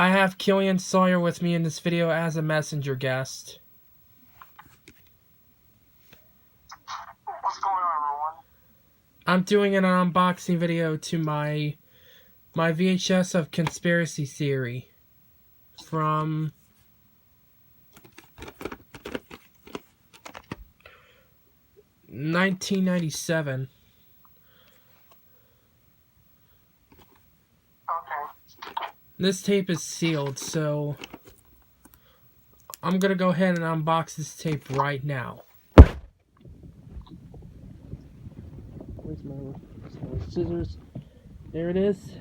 I have Killian Sawyer with me in this video as a messenger guest. What's going on, everyone? I'm doing an unboxing video to my VHS of Conspiracy Theory from $1997. Okay. This tape is sealed, so I'm gonna go ahead and unbox this tape right now. Where's my scissors? There it is.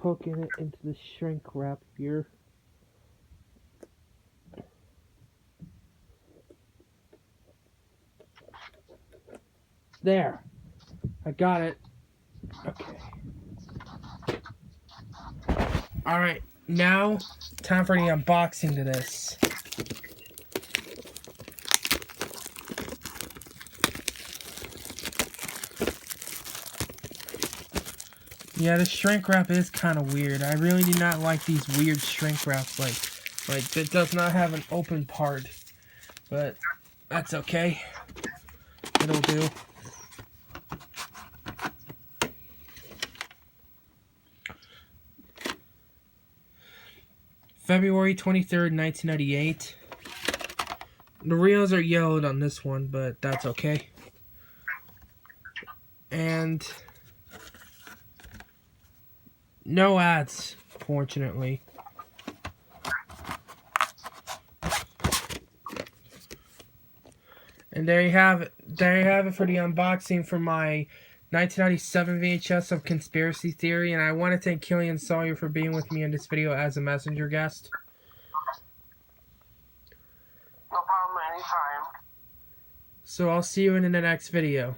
Poking it into the shrink wrap here. There. I got it. Okay. Alright, now time for the unboxing to this. Yeah, the shrink wrap is kind of weird. I really do not like these weird shrink wraps, like it does not have an open part. But that's okay. It'll do. February 23rd, 1998. The reels are yellowed on this one, but that's okay. And no ads, fortunately. And there you have it. There you have it for the unboxing for my 1997 VHS of Conspiracy Theory. And I want to thank Killian Sawyer for being with me in this video as a messenger guest. No problem, anytime. So I'll see you in the next video.